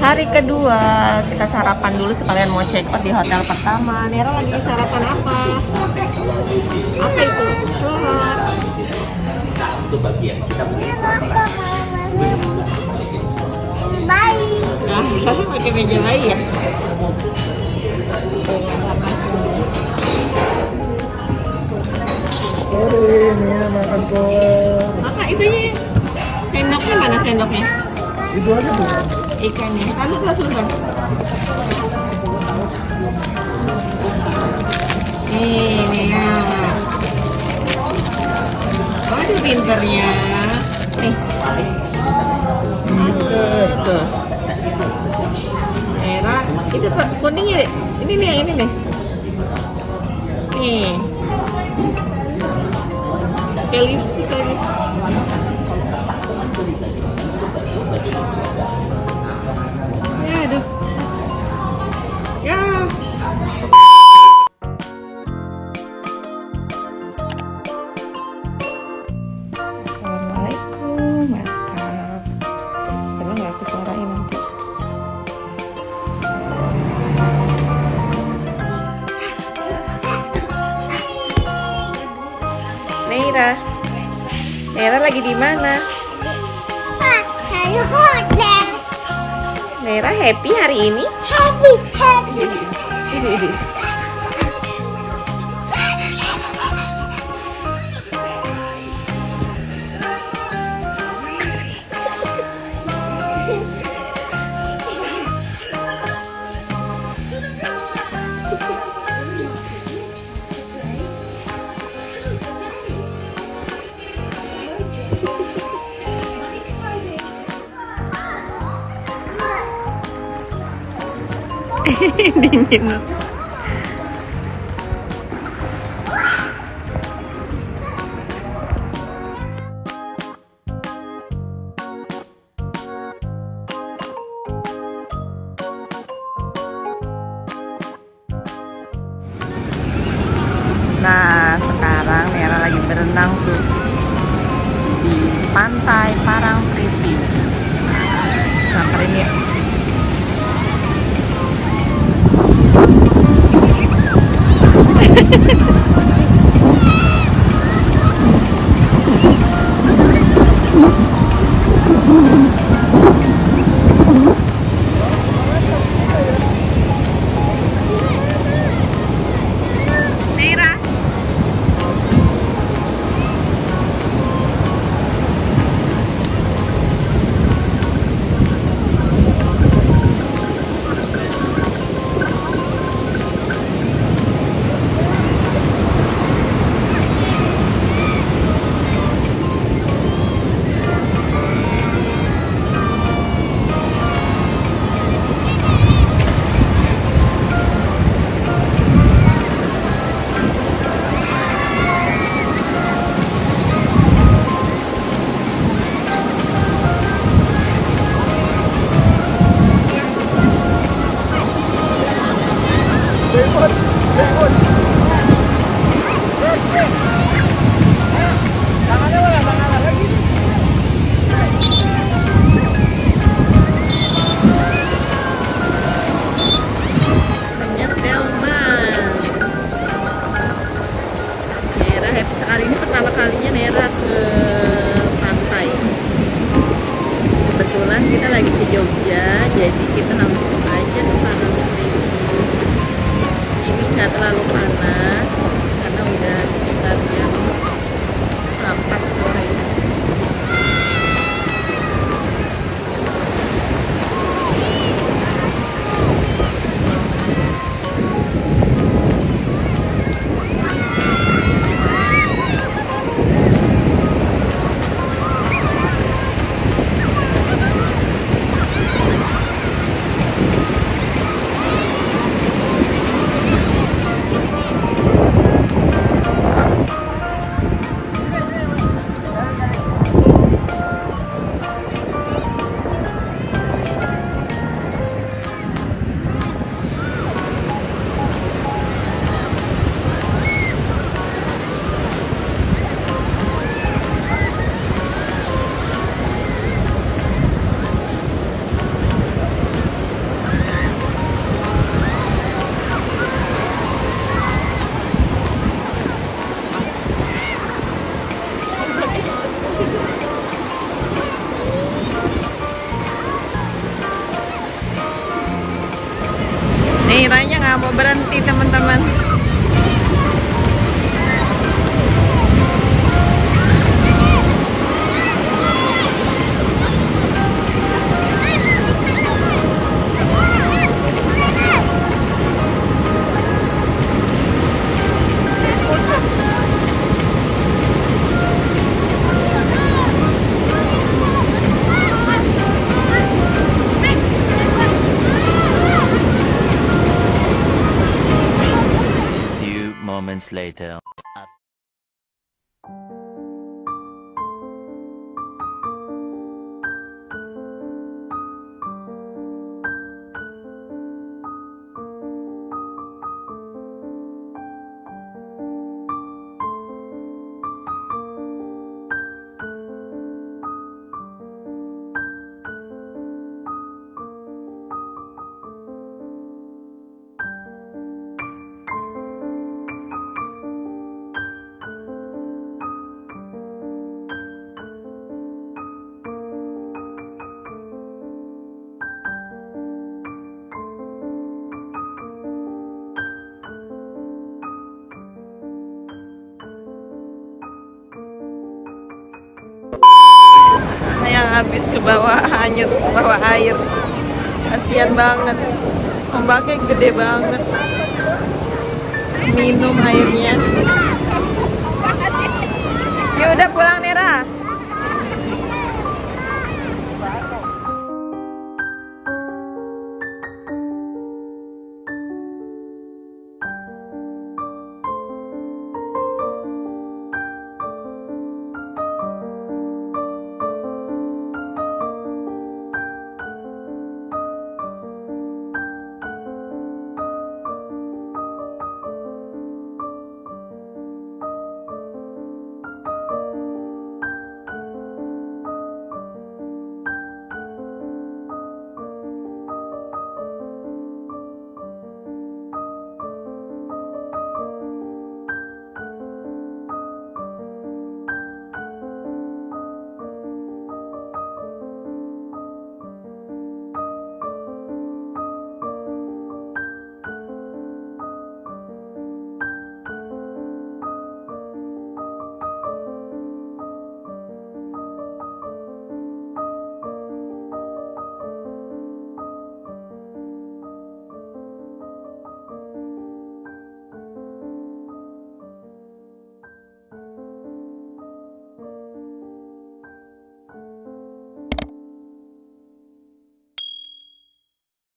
Hari kedua, kita sarapan dulu sekalian mau check out di hotel pertama. Nera lagi sarapan apa? Apa itu? Telur. Itu bagian kita Bayi. Pakai meja bayi ya? Ini ya makan kok. Maka itunya sendoknya mana sendoknya? Itu aja tuh. Ikannya. Taruh tuh sebentar. Ini ya. Waduh pinternya. Nih. Tuh. Merah. Itu kuningnya deh. Ini nih, ini nih. Nih. Kayak lipstick lagi. Ya, aduh. Ya. Assalamualaikum, maaf. Coba nggak aku suarain nanti. Neira lagi di mana? Saya hotel. Neira happy hari ini? Happy, happy. Ini. Dingin. Nah, sekarang Nera lagi berenang tuh di pantai Parangtritis. Samperin yuk. Kita lagi ke Jogja, jadi kita langsung aja ke Parangtritis. Ini nggak terlalu panas karena udah sekitar jam 4 sore. nggak mau berhenti teman-teman. Few moments later. Yang habis ke bawah, hanyut ke bawah air. Kasihan banget, ombaknya gede banget. Minum airnya. Ya udah pulang Nera.